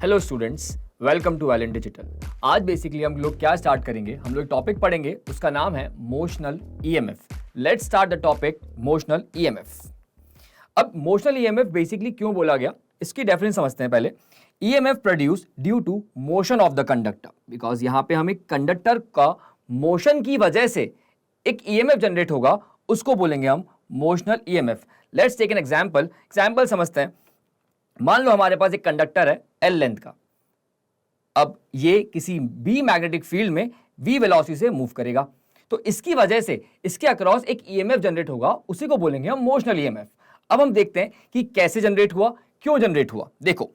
Hello students, welcome to Valent Digital. आज basically हम लोग क्या स्टार्ट करेंगे, हम लोग टॉपिक पढ़ेंगे, उसका नाम है motional EMF. Let's start the topic motional EMF. अब मोशनल ईएमएफ बेसिकली क्यों बोला गया, इसकी डेफिनेशन समझते हैं पहले। EMF produce due to motion of the conductor, because यहाँ पे हमें कंडक्टर का मोशन की वजह से एक ईएमएफ जनरेट होगा, उसको बोलेंगे हम motional EMF. Let's take an example समझते हैं। मान लो हमारे पास एक कंडक्टर है एल लेंथ का। अब ये किसी बी मैग्नेटिक फील्ड में वी वेलोसिटी से मूव करेगा, तो इसकी वजह से इसके अक्रॉस एक ईएमएफ जनरेट होगा, उसी को बोलेंगे हम मोशनल ईएमएफ। अब हम देखते हैं कि कैसे जनरेट हुआ, क्यों जनरेट हुआ। देखो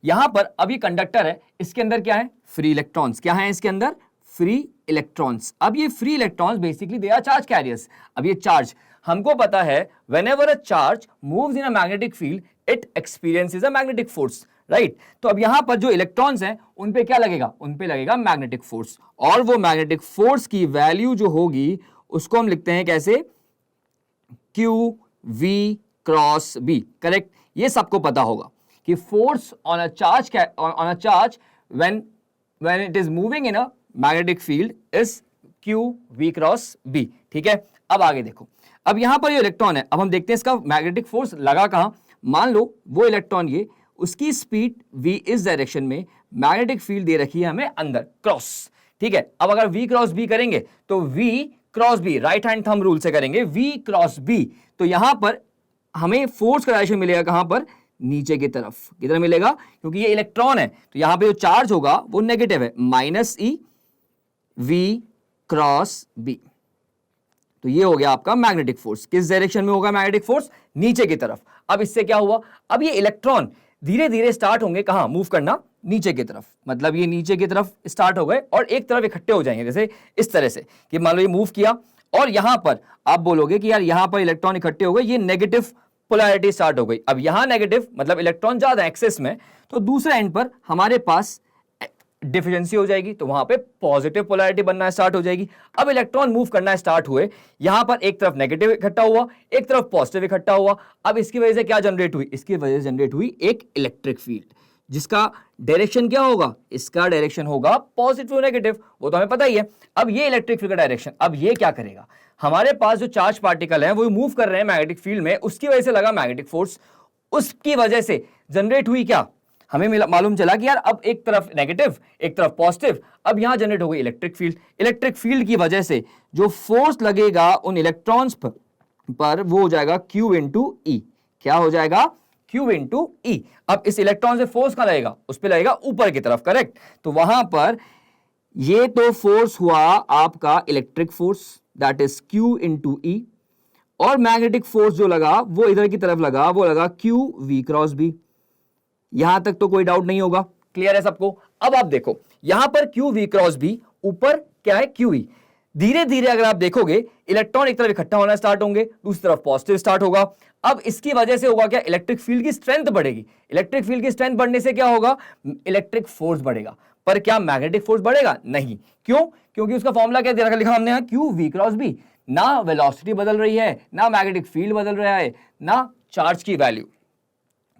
यहां पर अब ये कंडक्टर है, इसके अंदर क्या है, फ्री इलेक्ट्रॉन्स। क्या है इसके अंदर, फ्री इलेक्ट्रॉन्स। अब ये free electrons basically they are charge carriers. अब ये चार्ज, हमको पता है whenever a charge moves in a magnetic field it experiences a magnetic force, right. तो अब यहां पर जो इलेक्ट्रॉन्स हैं उन पे क्या लगेगा, उन पे लगेगा मैग्नेटिक फोर्स, और वो मैग्नेटिक फोर्स की वैल्यू जो होगी उसको हम लिखते हैं कैसे, q v cross B, correct. ये सबको पता होगा कि force on a charge when it is moving in a magnetic field is q v cross B, ठीक है। अब आगे देखो, अब यहां पर ये इलेक्ट्रॉन है, अब हम देखते हैं इसका मैग्नेटिक फोर्स लगा कहां। मान लो वो इलेक्ट्रॉन ये, उसकी स्पीड v इस डायरेक्शन में, मैग्नेटिक फील्ड दे रखी है हमें अंदर क्रॉस, ठीक है। अब अगर v क्रॉस b करेंगे तो v cross b, right hand thumb rule से करेंगे, v क्रॉस b, तो यहां पर हमें फोर्स का डायरेक्शन मिलेगा कहां पर, नीचे की तरफ। किधर मिलेगा, क्योंकि ये इलेक्ट्रॉन है तो यहां पे जो चार्ज होगा वो नेगेटिव है, -e v क्रॉस b। तो ये हो गया आपका मैग्नेटिक फोर्स। किस डायरेक्शन में होगा मैग्नेटिक फोर्स, नीचे की तरफ। अब इससे क्या हुआ, अब ये इलेक्ट्रॉन धीरे धीरे स्टार्ट होंगे कहां, मूव करना नीचे की तरफ। मतलब ये नीचे की तरफ स्टार्ट हो गए और एक तरफ इकट्ठे हो जाएंगे, जैसे इस तरह से कि मान लो ये मूव किया और यहां पर आप बोलोगे कि यार यहां पर इलेक्ट्रॉन इकट्ठे हो गए, ये नेगेटिव पोलैरिटी स्टार्ट हो गई। अब यहां नेगेटिव मतलब इलेक्ट्रॉन ज्यादा एक्सेस में, तो दूसरे एंड पर हमारे पास डिफिशिएंसी हो जाएगी, तो वहां पे पॉजिटिव पोलैरिटी बनना स्टार्ट हो जाएगी। अब इलेक्ट्रॉन मूव करना स्टार्ट हुए, यहां पर एक तरफ नेगेटिव इकट्ठा हुआ, एक तरफ पॉजिटिव इकट्ठा हुआ। अब इसकी वजह से क्या जनरेट हुई, इसकी वजह से जनरेट हुई एक इलेक्ट्रिक फील्ड, जिसका डायरेक्शन क्या होगा, इसका डायरेक्शन होगा पॉजिटिव नेगेटिव, वो तो हमें पता ही है। अब ये इलेक्ट्रिक फील्ड का डायरेक्शन, अब ये क्या करेगा, हमारे पास जो चार्ज पार्टिकल है वो मूव कर रहे हैं मैग्नेटिक फील्ड में, उसकी वजह से लगा मैग्नेटिक फोर्स, उसकी वजह से जनरेट हुई क्या, हमें मालूम चला कि यार अब एक तरफ नेगेटिव एक तरफ पॉजिटिव, अब यहां जनरेट हो गई इलेक्ट्रिक फील्ड। इलेक्ट्रिक फील्ड की वजह से जो फोर्स लगेगा उन इलेक्ट्रॉन्स पर वो हो जाएगा Q इंटू ई। क्या हो जाएगा, Q इंटू ई। अब इस इलेक्ट्रॉन से फोर्स कहां लगेगा, उस पर लगेगा ऊपर की तरफ, करेक्ट। तो वहां पर ये तो फोर्स हुआ आपका electric force, that is Q into E, और मैग्नेटिक फोर्स जो लगा वो इधर की तरफ लगा, वो लगा Q V क्रॉस बी। यहां तक तो कोई डाउट नहीं होगा, क्लियर है सबको। अब आप देखो यहां पर क्यू वी क्रॉस बी, ऊपर क्या है क्यू ई। धीरे धीरे अगर आप देखोगे इलेक्ट्रॉन एक तरफ इकट्ठा होना स्टार्ट होंगे, दूसरी तरफ पॉजिटिव स्टार्ट होगा। अब इसकी वजह से होगा क्या, इलेक्ट्रिक फील्ड की स्ट्रेंथ बढ़ेगी। इलेक्ट्रिक फील्ड की स्ट्रेंथ बढ़ने से क्या होगा, इलेक्ट्रिक फोर्स बढ़ेगा। पर क्या मैग्नेटिक फोर्स बढ़ेगा, नहीं। क्यों, क्योंकि उसका फॉर्मूला क्या दे रखा, लिखा हमने यहां क्यू वी क्रॉस बी। ना वेलोसिटी बदल रही है, ना मैग्नेटिक फील्ड बदल रहा है, ना चार्ज की वैल्यू।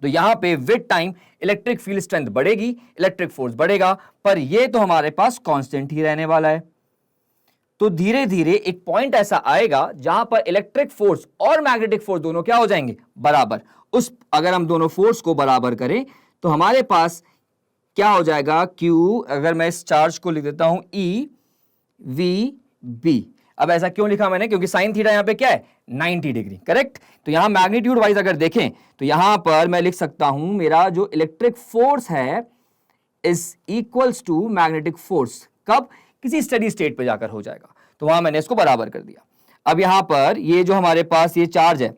तो यहां पे with time electric field strength बढ़ेगी, इलेक्ट्रिक फोर्स बढ़ेगा, पर ये तो हमारे पास कांस्टेंट ही रहने वाला है। तो धीरे धीरे एक पॉइंट ऐसा आएगा जहां पर इलेक्ट्रिक फोर्स और मैग्नेटिक फोर्स दोनों क्या हो जाएंगे, बराबर। उस अगर हम दोनों फोर्स को बराबर करें तो हमारे पास क्या हो जाएगा, Q, अगर मैं इस चार्ज को लिख देता हूं E V B। अब ऐसा क्यों लिखा मैंने, क्योंकि साइन थीटा यहां पे क्या है, 90 डिग्री, करेक्ट। तो यहां मैग्नीट्यूड वाइज अगर देखें तो यहां पर मैं लिख सकता हूं मेरा जो इलेक्ट्रिक फोर्स है is equals to magnetic force. कब, किसी स्टेडी स्टेट पे जाकर हो जाएगा, तो वहां मैंने इसको बराबर कर दिया। अब यहां पर ये जो हमारे पास ये चार्ज है,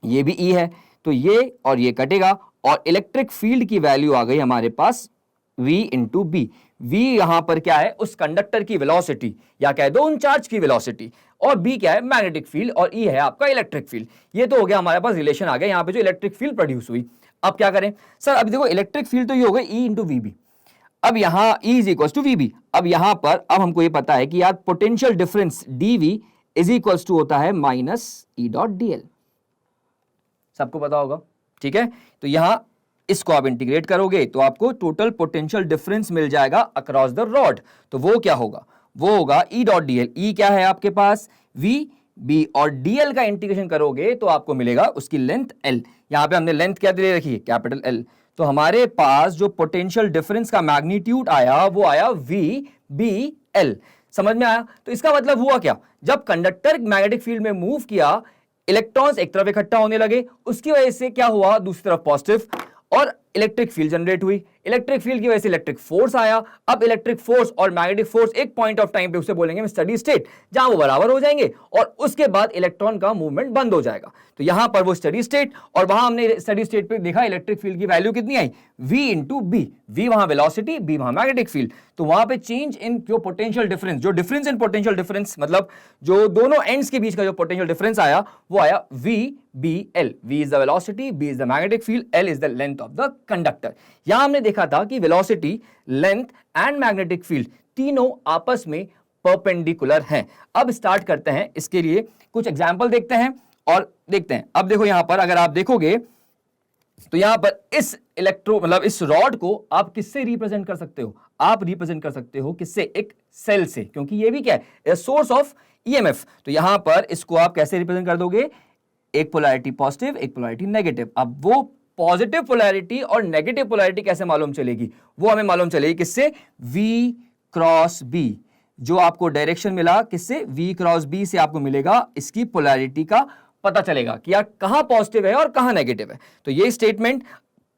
ये भी E है, तो ये और ये कटेगा, और इलेक्ट्रिक फील्ड की वैल्यू आ गई हमारे पास V इंटू बी। V यहां पर क्या है, उस कंडक्टर की वेलोसिटी, या कह दो उन चार्ज की वेलोसिटी, और B क्या है, मैग्नेटिक फील्ड, और E है आपका इलेक्ट्रिक फील्ड। ये तो हो गया हमारे पास रिलेशन आ गया यहां पे जो इलेक्ट्रिक फील्ड प्रोड्यूस हुई। अब क्या करें सर, अभी देखो इलेक्ट्रिक फील्ड तो ये हो गई E इंटू वी बी। अब यहां E is equal to v B. अब यहां पर अब हमको ये पता है कि यार potential difference dV is equal to होता है माइनस E डॉट dl, सबको पता होगा, ठीक है। तो यहां इसको आप इंटीग्रेट करोगे तो आपको टोटल पोटेंशियल डिफरेंस मिल जाएगा अक्रॉस द रॉड। तो वो क्या होगा, वो होगा ई डॉट डी एल। ई क्या है आपके पास, वी बी, और डीएल का इंटीग्रेशन करोगे तो आपको मिलेगा उसकी लेंथ एल। यहां पे हमने लेंथ क्या दे रखी है, कैपिटल एल। तो हमारे पास जो पोटेंशियल डिफरेंस का मैग्नीट्यूड आया वो आया वी बी एल। समझ में आया? तो इसका मतलब हुआ क्या, जब कंडक्टर मैग्नेटिक फील्ड में मूव किया, इलेक्ट्रॉन्स एक तरफ इकट्ठा होने लगे, उसकी वजह से क्या हुआ, दूसरी तरफ पॉजिटिव, और इलेक्ट्रिक फील्ड जनरेट हुई। इलेक्ट्रिक फील्ड की वजह से इलेक्ट्रिक फोर्स आया। अब इलेक्ट्रिक फोर्स और मैग्नेटिक फोर्स एक पॉइंट ऑफ टाइम पे उसे बोलेंगे स्टडी स्टेट, जहां वो बराबर हो जाएंगे और उसके बाद इलेक्ट्रॉन का मूवमेंट बंद हो जाएगा। तो यहां पर वो स्टडी स्टेट, और वहां हमने स्टडी स्टेट पे देखा इलेक्ट्रिक फील्ड की वैल्यू कितनी आई, v इंटू बी। वी वहां वेलोसिटी, बी वहां मैग्नेटिक फील्ड। तो वहां पे चेंज इन जो पोटेंशियल डिफरेंस, जो डिफरेंस इन पोटेंशियल डिफरेंस, मतलब जो दोनों एंड्स के बीच का जो पोटेंशियल डिफरेंस आया वो आया v b l। v is the velocity, b is the magnetic field, l is the length of the conductor. यहां हमने देखा था कि velocity, length and magnetic field तीनों आपस में परपेंडिकुलर हैं। अब स्टार्ट करते हैं, इसके लिए कुछ एग्जांपल देखते हैं और देखते हैं। अब देखो यहां पर अगर आप देखोगे तो यहां पर इस मतलब इस रॉड को आप किससे रिप्रेजेंट कर सकते हो, आप रिप्रेजेंट कर सकते हो किससे, एक सेल से, क्योंकि ये भी क्या है, सोर्स ऑफ ईएमएफ। तो यहां पर इसको आप कैसे रिप्रेजेंट कर दोगे, एक पोलैरिटी पॉजिटिव, एक पोलैरिटी नेगेटिव। अब वो पॉजिटिव पोलैरिटी और नेगेटिव पोलैरिटी कैसे मालूम चलेगी, वो हमें मालूम चलेगी किससे, V क्रॉस B। जो आपको डायरेक्शन मिला किससे, V क्रॉस B से आपको मिलेगा इसकी पोलैरिटी का पता चलेगा कि यार कहां पॉजिटिव है और कहां नेगेटिव है। तो ये statement,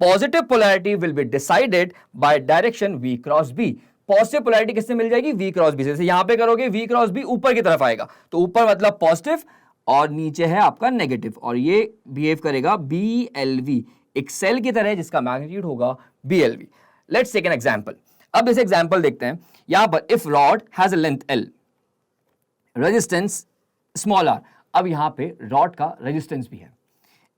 positive polarity will be decided by direction V cross B। Positive polarity किससे मिल जाएगी, V क्रॉस B से। जैसे यहां पे करोगे V क्रॉस B ऊपर की तरफ आएगा, तो ऊपर मतलब पॉजिटिव और नीचे है आपका नेगेटिव, और ये बिहेव करेगा BLV, एक सेल की तरह जिसका मैग्नीट्यूड होगा BLV। Let's take an example. अब इस एग्जांपल देखते हैं। यहां पर if rod has a length L, resistance small r। अब यहां पे रॉड का रेजिस्टेंस भी है।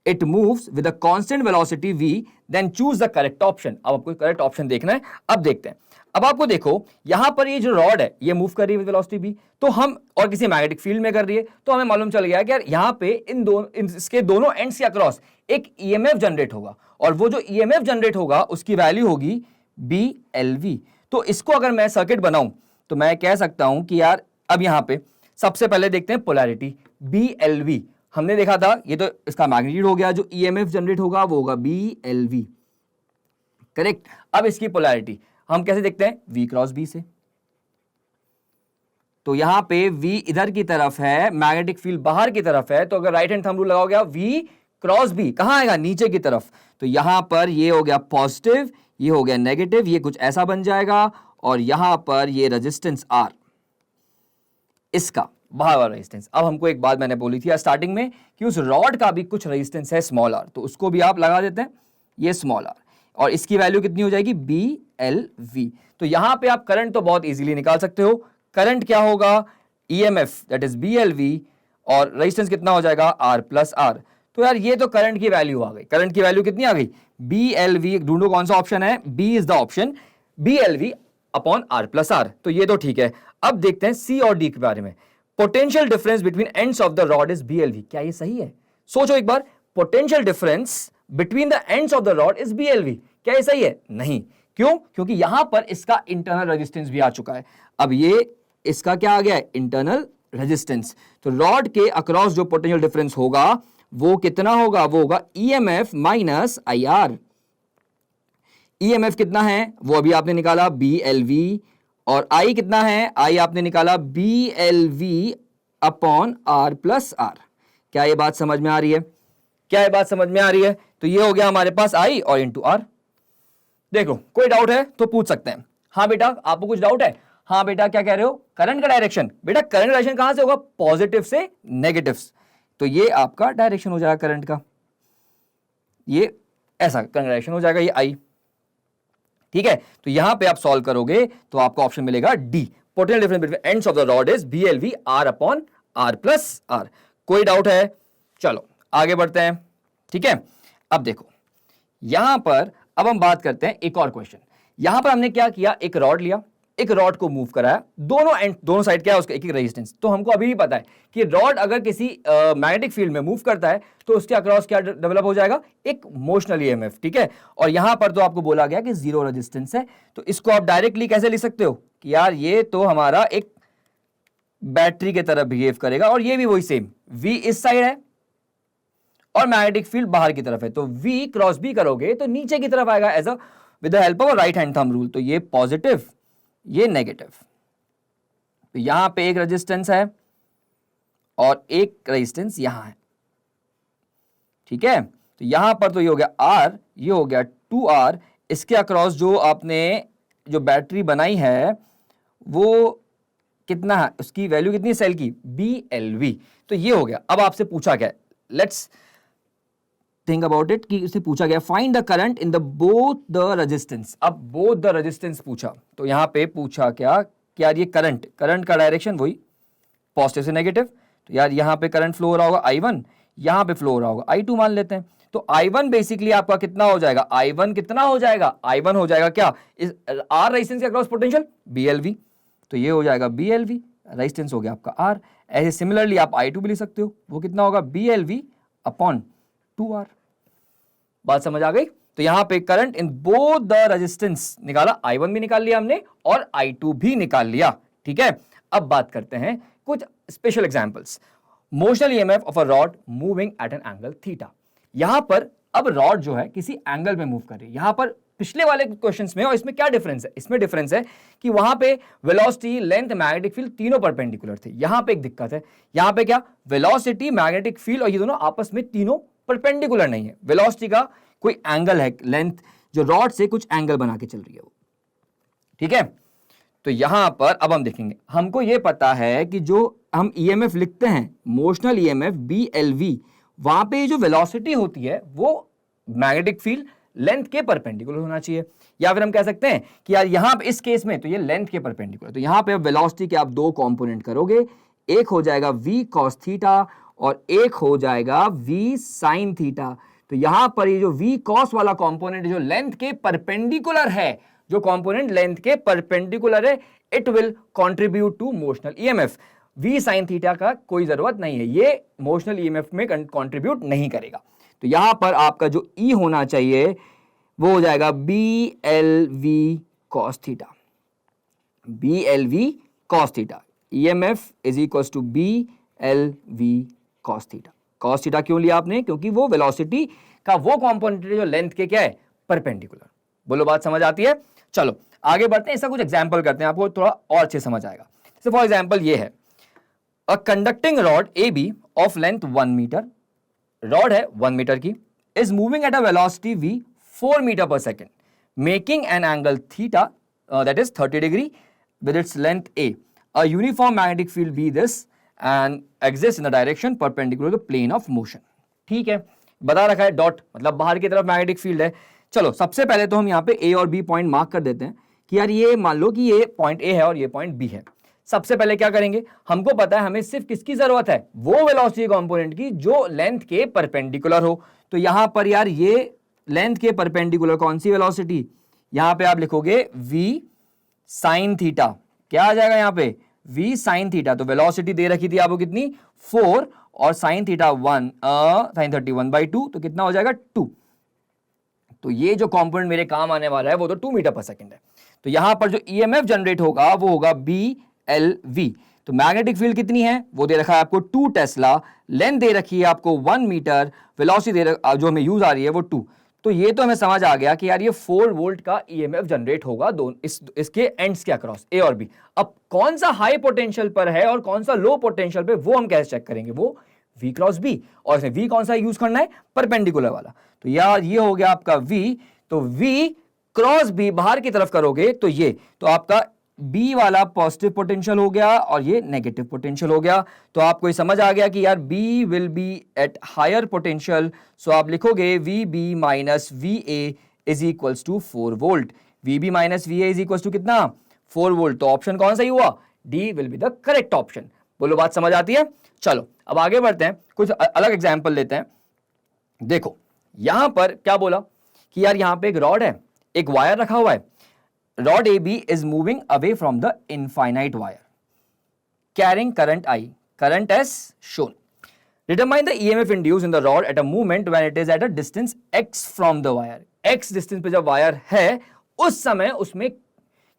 It moves with a constant velocity v, then choose the correct option. अब आपको करेक्ट ऑप्शन देखना है। अब देखते हैं। अब आपको देखो यहां पर ये जो रॉड है ये मूव कर रही है विद वेलोसिटी v, तो हम, और किसी मैग्नेटिक फील्ड में कर रही है, तो हमें मालूम चल गया कि यार यहां पे इसके दोनों एंड्स के अक्रॉस एक ईएमएफ जनरेट होगा, और वो जो ईएमएफ जनरेट होगा उसकी वैल्यू होगी BLV। तो इसको अगर मैं सर्किट बनाऊं तो मैं कह सकता हूं कि यार, अब यहां पे सबसे पहले देखते हैं पोलैरिटी BLV। हमने देखा था ये तो इसका मैग्नीट्यूड हो गया, जो ईएमएफ जनरेट होगा वो होगा BLV, करेक्ट। अब इसकी पोलैरिटी हम कैसे देखते हैं, V क्रॉस B से। तो यहां पे V इधर की तरफ है, मैग्नेटिक फील्ड बाहर की तरफ है, तो अगर राइट हैंड थंब रूल लगाओगे V क्रॉस B कहां आएगा, नीचे की तरफ। तो यहां पर ये हो गया पॉजिटिव, ये हो गया नेगेटिव, ये कुछ ऐसा बन जाएगा, और यहां पर ये रेजिस्टेंस R, इसका बाहर वाला रेजिस्टेंस। अब हमको एक बात मैंने बोली थी स्टार्टिंग में कि उस रॉड का भी कुछ रेजिस्टेंस है स्मॉल r, तो उसको भी आप लगा देते हैं, ये स्मॉल r, और इसकी वैल्यू कितनी हो जाएगी BLV। तो यहां पे आप करंट तो बहुत इजीली निकाल सकते हो। करंट क्या होगा, EMF दैट इज BLV, और रेजिस्टेंस कितना हो जाएगा R प्लस R। तो यार ये तो करंट की वैल्यू आ गई। करंट की वैल्यू कितनी आ गई, BLV। ढूंढो कौन सा ऑप्शन है, B is the option, BLV upon R plus R। तो ये तो ठीक है। अब देखते हैं C और D के बारे में। Potential difference between ends of the rod is BLV। क्या ये सही है, सोचो एक बार। Potential difference between the ends of the rod is BLV, क्या ये सही है, नहीं। क्यों, क्योंकि यहां पर इसका इंटरनल रेजिस्टेंस भी आ चुका है। अब ये इसका क्या आ गया है, इंटरनल रेजिस्टेंस। तो रॉड के अक्रॉस जो पोटेंशियल डिफरेंस होगा वो कितना होगा, वो होगा EMF माइनस IR। EMF कितना है वो अभी आपने निकाला BLV, और I कितना है, I आपने निकाला BLV upon R plus R। क्या ये बात समझ में आ रही है, क्या ये बात समझ में आ रही है। तो ये हो गया हमारे पास I और इंटू R। देखो कोई डाउट है तो पूछ सकते हैं। हाँ बेटा आपको कुछ डाउट है, हाँ बेटा क्या कह रहे हो, करंट का डायरेक्शन। बेटा करंट डायरेक्शन कहां से होगा, पॉजिटिव से नेगेटिव। तो ये आपका डायरेक्शन हो जाएगा करंट का, ये ऐसा करंट डायरेक्शन हो जाएगा, ये I, ठीक है। तो यहां पे आप सॉल्व करोगे तो आपको ऑप्शन मिलेगा D, potential difference between ends of the rod is BLV R upon R plus R। कोई डाउट है, चलो आगे बढ़ते हैं, ठीक है। अब देखो यहां पर अब हम बात करते हैं एक और क्वेश्चन। यहां पर हमने क्या किया, एक रॉड लिया, एक रॉड को मूव कराया, दोनों साइड क्या है उसका एक एक रेजिस्टेंस। तो हमको अभी भी पता है कि रॉड अगर किसी मैग्नेटिक फील्ड में मूव करता है तो उसके अक्रॉस क्या डेवलप हो जाएगा, एक मोशनल ईएमएफ, ठीक है। और यहां पर तो आपको बोला गया कि जीरो रेजिस्टेंस है, तो इसको आप डायरेक्टली कैसे लिख सकते हो कि यार ये तो हमारा एक बैटरी की तरह बिहेव करेगा, और ये भी वही सेम, V इस साइड है और मैग्नेटिक फील्ड बाहर की तरफ है, तो V क्रॉस B करोगे तो नीचे की तरफ आएगा as a with the help of right hand thumb rule. तो ये पॉजिटिव, ये नेगेटिव, तो यहां पे एक रेजिस्टेंस है और एक रेजिस्टेंस यहां है, ठीक है। तो यहां पर तो ये हो गया R, ये हो गया 2R, इसके अक्रॉस जो आपने जो बैटरी बनाई है वो कितना है, उसकी वैल्यू कितनी है सेल की, BLV। तो ये हो गया। अब आपसे पूछा गया, लेट्स थिंक अबाउट इट, कि उससे पूछा गया find the current in the both the resistance. अब बोथ द रेजिस्टेंस पूछा, तो यहां पे पूछा क्या कि यार ये करंट का डायरेक्शन वही पॉजिटिव से नेगेटिव, तो यार यहां पे करंट फ्लो हो रहा होगा I1, यहां पे फ्लो हो रहा होगा I2 मान लेते हैं। तो I1 बेसिकली आपका कितना हो जाएगा, I1 कितना हो जाएगा, I1 हो जाएगा क्या, इस R रेजिस्टेंस के अक्रॉस पोटेंशियल BLV, तो ये हो जाएगा BLV, रेजिस्टेंस हो गया आपका R। ऐसे सिमिलरली आप I2 भी लिख सकते हो, वो कितना होगा BLV अपॉन 2R। बात समझ आ गई। तो यहां पे current in both the resistance निकाला, I1 भी निकाल लिया हमने और I2 भी निकाल लिया, ठीक है। अब बात करते हैं कुछ special examples. Motional EMF of a rod moving at N angle theta. यहां पर अब रॉड जो है किसी एंगल में मूव कर रही है। यहां पर पिछले वाले क्वेश्चंस में और इसमें क्या डिफरेंस है, इसमें डिफरेंस है कि वहां पे वेलोसिटी, लेंथ, मैग्नेटिक फील्ड तीनों परपेंडिकुलर थे। यहां पे एक दिक्कत है, यहां पे क्या वेलोसिटी, मैग्नेटिक फील्ड और ये दोनों आपस में तीनों परपेंडिकुलर नहीं है। वेलोसिटी का कोई एंगल है, लेंथ जो रॉड से कुछ एंगल बना के चल रही है वो, ठीक है। तो यहां पर अब हम देखेंगे, हमको ये पता है कि जो हम ईएमएफ लिखते हैं मोशनल ईएमएफ BLV, वहां पे जो वेलोसिटी होती है वो मैग्नेटिक फील्ड लेंथ के परपेंडिकुलर होना चाहिए, या फिर हम कह सकते हैं कि यार यहां पे इस केस में तो ये लेंथ के परपेंडिकुलर। तो यहां पे वेलोसिटी के आप दो कंपोनेंट करोगे, एक हो जाएगा V cos थीटा और एक हो जाएगा V sin थीटा। तो यहां पर ये जो V cos वाला कंपोनेंट जो लेंथ के परपेंडिकुलर है, जो कंपोनेंट लेंथ के परपेंडिकुलर है, it will contribute to motional EMF. V sin theta का कोई जरूरत नहीं है, ये मोशनल ईएमएफ में कंट्रीब्यूट नहीं करेगा। तो यहां पर आपका जो E होना चाहिए वो हो जाएगा BLV cos theta, BLV cos theta. EMF is equal to BLV cos theta. cos theta क्यों लिया आपने, क्योंकि वो वेलोसिटी का वो कंपोनेंट जो लेंथ के क्या है, परपेंडिकुलर। बोलो बात समझ आती है। चलो आगे बढ़ते हैं, इसका कुछ एग्जांपल करते हैं, आपको थोड़ा और अच्छे समझ आएगा। जैसे फॉर एग्जांपल ये है, a conducting rod AB of length 1 meter, rod है 1 मीटर की, is moving at a velocity V 4 meter पर second, making an angle theta that is 30 degree with its length A. A uniform magnetic field B this and exists in the direction perpendicular to the plane of motion. ठीक है, बता रखा है dot मतलब बाहर की तरफ मैग्नेटिक फील्ड है। चलो सबसे पहले तो हम यहाँ पे A और B पॉइंट मार्क कर देते हैं कि यार ये मान लो कि ये पॉइंट A है और ये पॉइंट B है। सबसे पहले क्या करेंगे, हमको पता है हमें सिर्फ किसकी जरूरत है, वो वेलोसिटी कंपोनेंट की जो लेंथ के परपेंडिकुलर हो। तो यहां पर यार ये लेंथ के परपेंडिकुलर कौन सी वेलोसिटी, यहां पे आप लिखोगे V sin थीटा, क्या आ जाएगा यहाँ पे V sin थीटा। तो वेलोसिटी दे रखी थी आपको कितनी 4 और sin थीटा 1 sin 31/2, तो कितना हो जाएगा 2। तो ये जो कंपोनेंट मेरे काम आने वाला है वो तो 2 मीटर पर सेकंड है। तो यहां पर जो EMF जनरेट होगा वो होगा BLV। तो मैग्नेटिक फील्ड कितनी है वो दे रखा है आपको 2 टेस्ला, लेंथ दे रखी है आपको 1 मीटर, वेलोसिटी जो हमें यूज आ रही है वो 2। तो ये तो हमें समझ आ गया कि यार ये 4 वोल्ट का EMF जनरेट होगा इसके एंड्स के अक्रॉस A और B। अब कौन सा हाई पोटेंशियल पर है और कौन सा लो पोटेंशियल पे वो हम कैसे चेक करेंगे, वो V क्रॉस B, और इसमें V कौन सा यूज करना है, परपेंडिकुलर वाला। तो यार ये हो गया आपका V, तो V क्रॉस B बाहर की तरफ करोगे तो ये तो आपका B वाला पॉजिटिव पोटेंशियल हो गया और ये नेगेटिव पोटेंशियल हो गया। तो आपको ये समझ आ गया कि यार B will be at higher potential, so आप लिखोगे VB minus VA is equals to 4 volt. VB minus VA is equals to कितना 4 वोल्ट। तो ऑप्शन कौन सही हुआ, D will be the correct option. बोलो बात समझ आती है। चलो अब आगे बढ़ते हैं, कुछ अलग एग्जाम्पल लेते हैं। देखो यहां पर क्या बोला कि यार यहां पे एक रॉड है, एक वायर रखा हुआ है, rod AB is moving away from the infinite wire carrying current I, current S shown. Determine the EMF induced in the rod at a moment when it is at a distance x from the wire. x distance पे जब wire है उस समय उसमें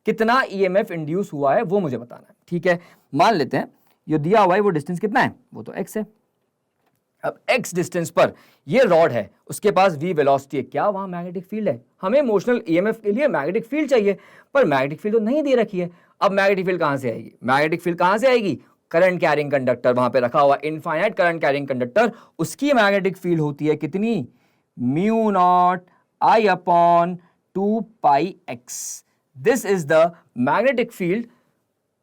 कितना EMF induce हुआ है वो मुझे बताना है। ठीक है, मान लेते हैं ये दिया हुआ है वो डिस्टेंस कितना है, वो तो x है। अब x डिस्टेंस पर ये रॉड है, उसके पास v वेलोसिटी है, क्या वहां मैग्नेटिक फील्ड है? हमें मोशनल EMF के लिए मैग्नेटिक फील्ड चाहिए, पर मैग्नेटिक फील्ड तो नहीं दे रखी है। अब मैग्नेटिक फील्ड कहां से आएगी? मैग्नेटिक फील्ड कहां से आएगी? करंट कैरिंग कंडक्टर वहां पे रखा हुआ इनफाइनाइट करंट कैरिंग कंडक्टर, उसकी मैग्नेटिक फील्ड होती है कितनी? Mu naught I upon 2 pi x। This is the magnetic field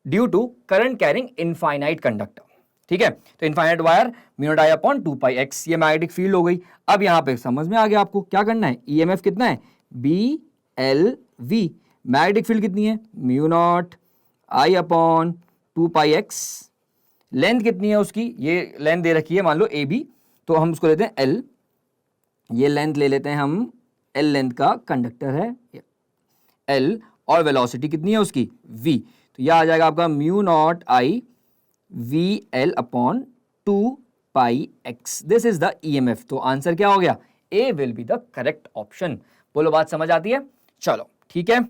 due to current carrying infinite conductor. ठीक है, तो infinite wire mu naught I upon 2 pi x, ये magnetic field हो गई। अब यहां पे समझ में आ गया आपको क्या करना है? EMF कितना है? BLV। मैग्नेटिक फील्ड कितनी है? Mu naught I upon 2 pi x। Length कितनी है उसकी? ये लेंथ दे रखी है मान लो AB, तो हम उसको लेते हैं L। ये लेंथ ले लेते हैं हम, L लेंथ का कंडक्टर है L, और वेलोसिटी कितनी है उसकी? V। तो यह आ जाएगा आपका mu naught I VL upon 2 pi x। This is the EMF। तो आंसर क्या हो गया? A will be the correct option. बोलो बात समझ आती है? चलो ठीक है।